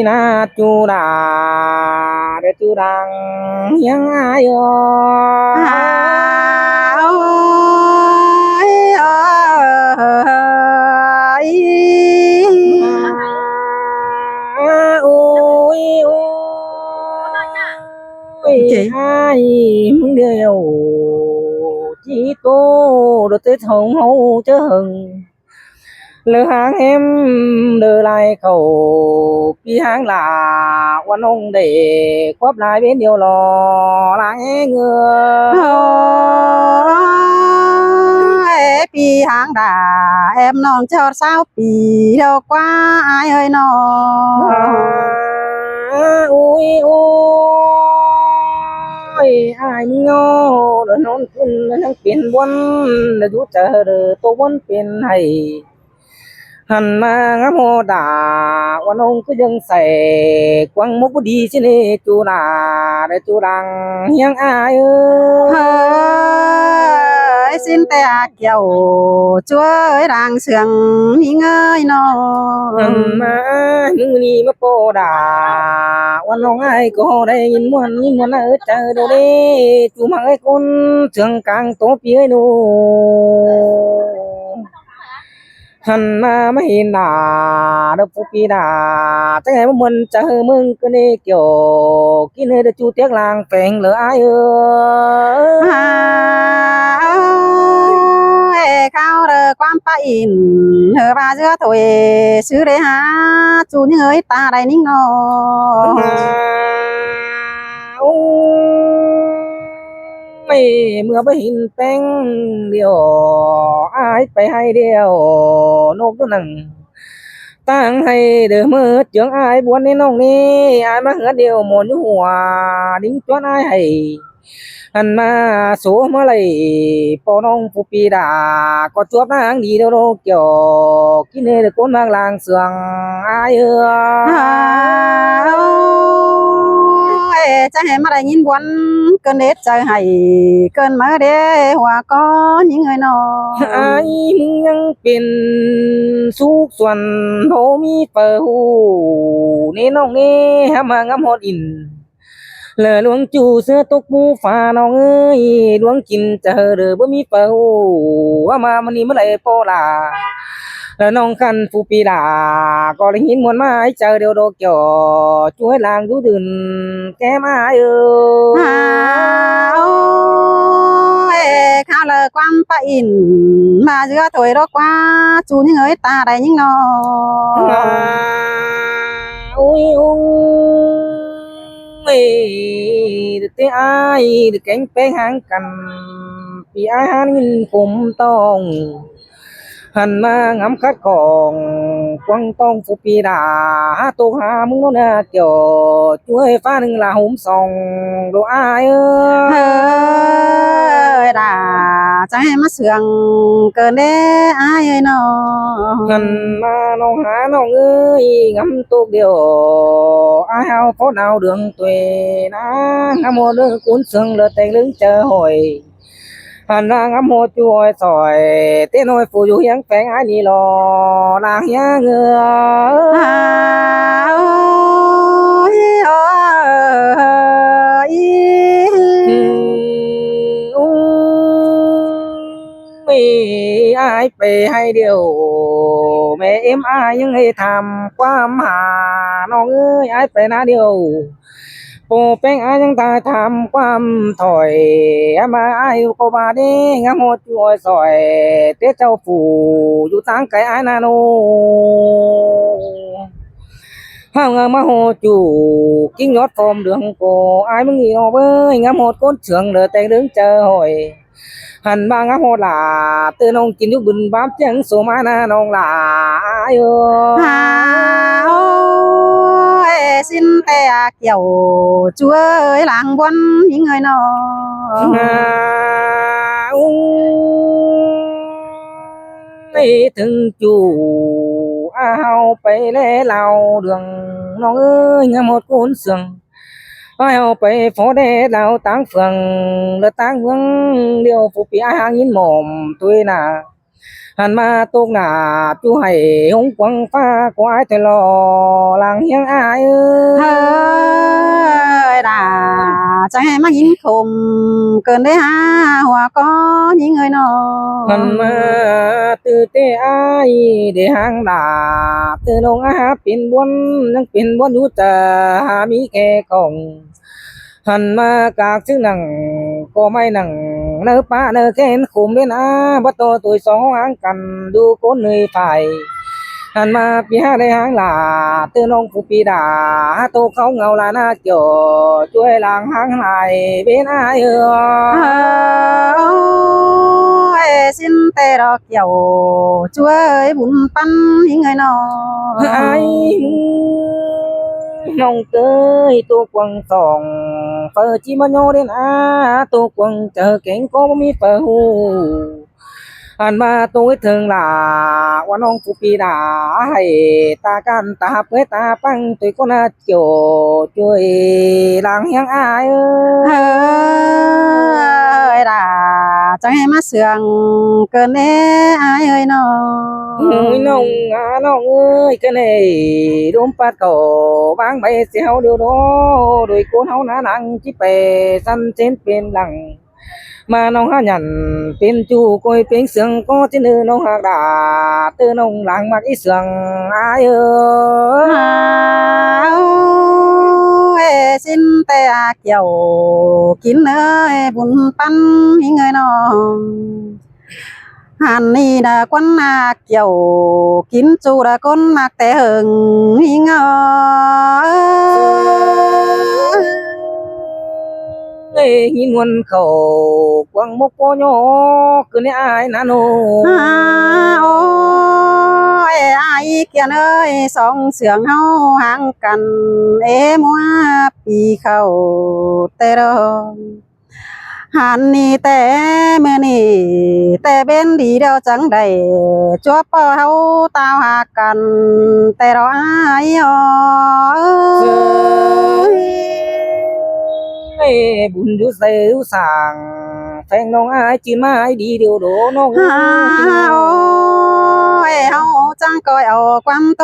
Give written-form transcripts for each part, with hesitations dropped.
na chu đà để chu đằng hiang ai ôi ôi ai muốn điều chỉ tô được tới thùng hậu chứ hừng lỡ hàng em đưa lại khẩu pi hàng là quan ông để quắp lại bên điều lò là nghe ngừa pi hàng đà em non cho sao pi đâu qua ai ơi nó ui ôi ai nhô rồi non kun nó tiền buôn để chú chờ được tôi buôn tiền hay hẳn mà ngắm hồ đà quan ông cứ dâng sẻ quăng mốc đi xin đi chú đà để chú đằng hiang ai ơi xin te kiều chúa ơi đang sương nghỉ ngơi nó hẳn mà những đi mà cô đà quan ông ai có đây nhìn muốn ở chờ đâu đi chú mang cái con trường càng tốt phía đâu hẳn mà mấy nà được phục kỳ đà chắc ngày mình chờ mừng cái này kiểu cái nơi được chú tiếc làng phèn lỡ ai cao đờ quan pa in hờ ba giữa tuổi xứ đấy ha chú những ơi ta đây nín nó mày mưa bay hình tên điều ai phải hay điều nộp cho nằng tăng hay được mơ trưởng ai buồn nên nông đi ai mà hết điều một như hòa đính choán ai hay hẳn mà số mà lại po nông phụ pi đã có chuột đang đi đâu đâu kiểu cái này được con mang làng sườn ai cha hè mà đây nhìn buồn cơn đết trời hay cơn mơ đê hòa có những người nó ai mìnhยังเป็นสุขส่วนโหมีเปิหูนี่น้องนี่หามางำฮอดอินเลอหลวงจู่เสื้อตกมูฟ้าน้องเอ้ยหลวงกินเจอเด้อบ่มีเปิหูว่ามามันนี่เมื่อไหร่โปล่ะแล้วน้องคันฟูปีดาก็ได้ยินมวลไม้เจอเดียวโดเกี่ยวช่วยลางดูดื่นแก้มาkhá là quan pa in mà giữa tuổi đó qua chú những người ta đây những nó ui được cái ai được cánh bé hàng cằn vì ai hắn nhìn cùng tông hẳn mà ngắm khát còn quăng tông phụ pi đà tô hà muốn nó kiểu chuối phá đừng là hôm sòng đồ ai ơi đà chẳng hay mất sương cơn đê ai ơi nó hẳn mà nó há nó ơi ngắm tô điều ai hao phó nào đường tuệ na ngắm một đứa cuốn sương lơ tay lưng chờ hồi hẳn ra ngắm một chuối sỏi tên hồi phụ du hiếng phèn ai đi lò làng hiếng ai về hay điều mẹ em ai những người tham qua mà nó ơi ai về na điều cô bên ai những ta tham qua thổi mà ai cô bà đi ngắm một chuỗi sỏi tết châu phủ du tăng cái ai na nô hàng mà hồ chủ kinh nhót phom đường cô ai mới nghĩ nó với ngắm một con trường đỡ tay đứng chờ hồi hẳn ba ngắm hồ là từ nông chín lúc bình bám chẳng số má na nông là ai xin te kiều chúa ơi làng quân những người nó từng chủ ao phải lẽ lao đường nó ơi ngắm một con sườn aiไปphó đê đào táng phường lơ táng vương điều phụ bị ai hàng nhìn mồm tôi nà หันมาตกหน้าจูให้หงกวางฟ้าควายแต่รอหลังเฮียงอายเอ้ เฮ้ ย ยด่าจะให้มาหินคมเกินได้หาหัวก็ยิงเอ้ยน้อ หันมาตื้อเตะอายได้หางดาบเธอลงอาเป็นบวนยังเป็นบวนอยู่แต่หามีแค่ของหันมากากชื่อหนังก็ไม่หนังเนื้อป้าเนื้อแค้นขุมเลยนะบ่โตตัวสองหางกันดูคนเหนื่อยไฟหันมาปีห้าได้หางหลาเตือนน้องผู้ปีดาโตเขาเงาลาหน้าเกี่ยวช่วยล้างหางหายเป็นอายเอ เฮ้ อ ยสิ้นแต่ดอกเกี่ยวช่วยบุญปันยิงเอ้ยน้อ ไอ้น้องเตยตัวกวางสองเฟอจิมาโยเดนอาตัวกวางเจอเก่งก็บ่มีเฟอหูอันมาตัวถึงลาว่าน้องผู้ปีดาให้ตากันตาเพื่อตาปังตัวก็น่าเกี่ยวช่วยล้างยังอายเอ้ เฮ้ ย ยด่าจะให้มาเสืองเกินแน่อายเอ้ยน้อ เอ้ยน้องน้องเอ้ยcái này đốm phát cầu bán bay xéo điều đó đôi cuốn háo ná nặng chỉ bè săn trên bên lằng mà nông há nhằn bên chu coi bên sương có trên nơi nông hạc đà tư nông làng mặc ít sương ai ơi เอ้ยสิ้นแต่เกี่ยวกินเอ้ยบุญปันยิงเอ้ยน้อหันนี่ดาควันนาเกี่ยวกินจูดาก้นมากแต่เหิงยิงเอ้ย ê nhìn nguồn khẩu quăng mốc po nhỏ cứ nè ai nà nô โอ้ยอายเกียนเอ้ยสองเสืองเฮาห่างกันเอ้มัวปีเข้าแต่รอหันนี่แต่เมื่อนี่แต่เป็นดีเดียวจังใดจัวป้อเฮาตาวหากันแต่รออายอ๋อ ê bùn đu dê đu sàng phèn nông ai chỉ mai đi điều đổ nông โอ้ยเฮาจังก้อยเอาความโต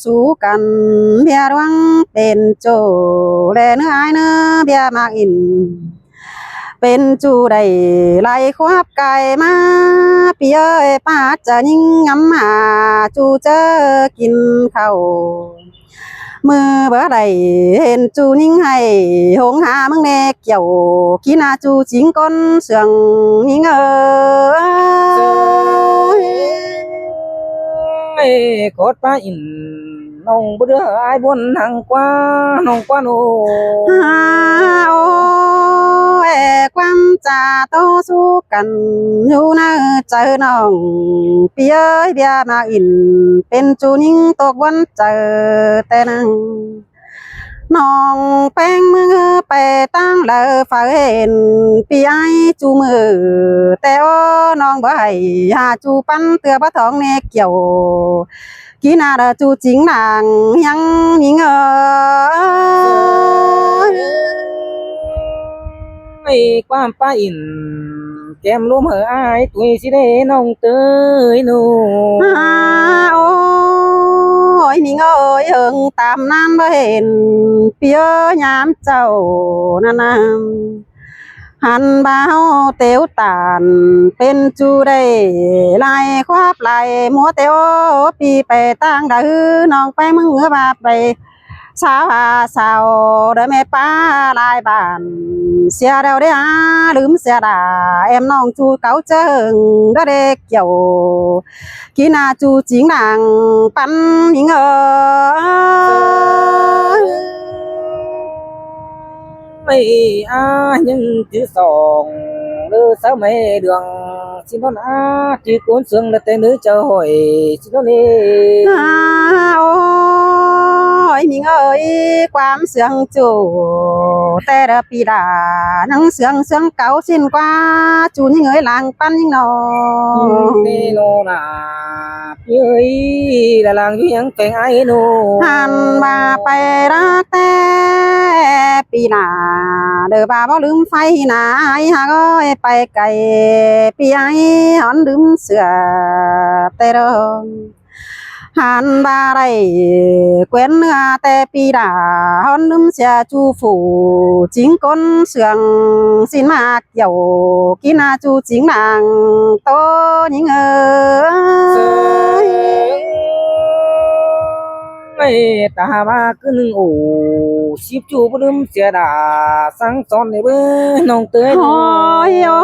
สู้กันเบียรวังเป็นโจแลเนื้ออายเนื้อเบียมากอิน เป็นจูได้ไล่ควบไก่มาพี่เอ้ยป้าจะยิ่งงำหาจูเจอกินข้าวมือเบ่ได้เห็นจูยิ่งให้หงหามึงแน่เกี่ยวขี้นาจูจิงก้นเสืองยิ่งเอ้ย ê cốt ba in nông bữa đưa ai buồn hàng qua nông qua nô โอ้ยความจ่าโตสู้กันอยู่นะเจอน้องพี่เอ้ยเบียมาอินเป็นจูนิ่งตกวันเจอแต่นังน้องแป้งมือไปตั้งเลอฝ่าเห็นพี่ไอจูมือแต่โอ้น้องบ่ให้หาจูปั้นเตือบ่ท้องแน่เกี่ยวกีนาเดอจูจิงนางยังยิงเอ้ย ê quan pa in kem lúm hở ai tuổi si đê nông tới nô โอ้ยนิ่งเอ้ยเอิงตามน้ำบ่เห็นเปียยามเจ้านั่นน่ะหันบ่าวเตียวตานเป็นจูได้ลายควาบลายมัวเตียวปีไปตั้งดาฮือน้องไปมึงเงือบาไปสาวหาสาวเด้อแม่ป้าลายบ้านเสียแล้วเด้อลืมเสียดาแอมน้องจูเก่าเจิงเด้อเด็กเกี่ยว กีนาจูจิงนางปันยิงเอ้ย mày nhưng chữ sòng lơ sao mày đường xin nó á chỉ cuốn xương là tên nữ chờ hỏi xin nó đi โอ้ยมิงเอ้ยความเสืองจูแต่ละปีดานังเสืองเสืองเก่าสิ้นกว่าจูยิงเอ้ยลางปันยิงนอ tê lô là ơi là làng duy những phèn ai nô หันมาไปรักแต่ปี ปีหน้าเด้อบ่าบ่ลืมไฟหน้าไอ้หาก้อยไปไกลปีไอ้หอนลืมเสือแต่เดิมหันบ่าได้เกว้นเนื้อแต่ปีหน้าหอนลืมเสียจูฝูจิงก้นเสืองสินมาเกี่ยวกินนาจูจิงนางโตยิงไอ้ตามาคือหนึ่งโอ้สิบจูบลืมเสียดาสั่งสอนในเบ้อน้องเตย โอ้ยโอ้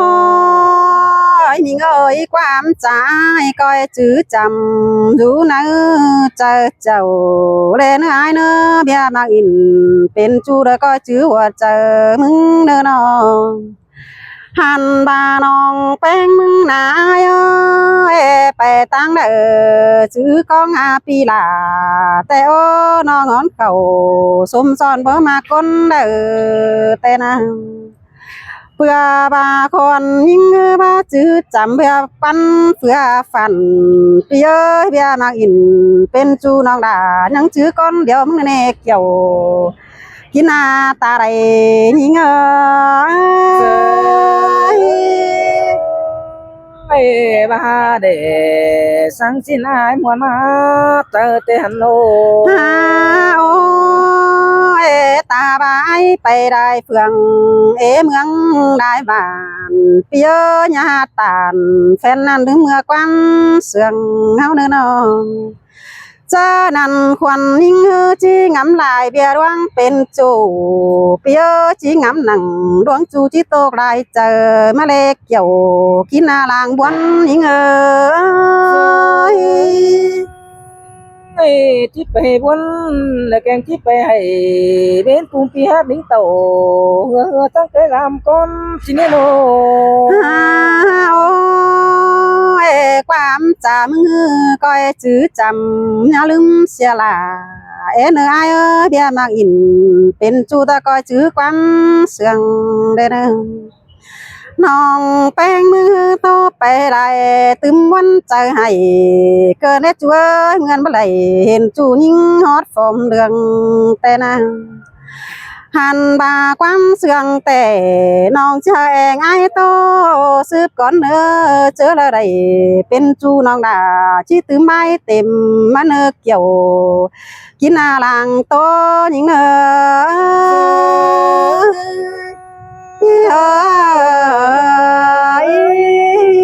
ยนี่เอ้ยความใจก้อยจื้อจำดูนะเจอเจ้าเล่นหายเนื้อเบียมากอินเป็นจูเด้อก้อยจื้อว่าเจอมึงเด้อน้องหันบาน้องแป้งมึงนายเอ้ยไปตั้งเด้อจื้อกองอาปีลาแต่โอ้น้องงอนเก่าสมซ้อนเพิ่มาคนเด้อแต่นะ เพื่อบาคนยิ่งบาจื้อจำเพื่อปันเพื่อฝันเปียเบียมากอินเป็นจูน้องดายังจื้อก้อนเดียวมึงเนเกี่ยวกินหน้าตาไรยิ่งไอ้บ้าเดสังสินายมวนมาเตอเตหันโล ฮาโอตาบายไปได้เฟืองเมืองได้บ้านเปียญาตานแฟนนั้นถึงเมื่อกวันเสืองเฮาเด้อน้องเจ้านั่นควันยิ่งจีงำลายเบียดวงเป็นจูเปียจีงำหนังดวงจูจีโตกลายเจอมาเล็กเกี่ยวกินนาลางบวนยิ่งไอ้ที่ไปบนและแกงที่ไปให้เบนปุ่มปีฮับลิงเต่าเหือตั้งแต่ลำก้นสิเนโล โอ้ยความจำก้อยจื้อจำอย่าลืมเสียละเนอไอเบียมากอินเป็นจูตะก้อยจื้อความเสื่องเด้อน้องแป้งมือโตไปไรตึมวันใจให้เกิดได้จัวเงินบ่ไหลเห็นจูยิ่งฮอดฟอมเดืองแต่นะหันบาความเสื่องแต่น้องเชอแองไอโตสืบก่อนเนอเจอละไรเป็นจูน้องดาชี้ตื้อไม้เต็มมาเนอเกี่ยวกินนาลางโตยิ่งเนอ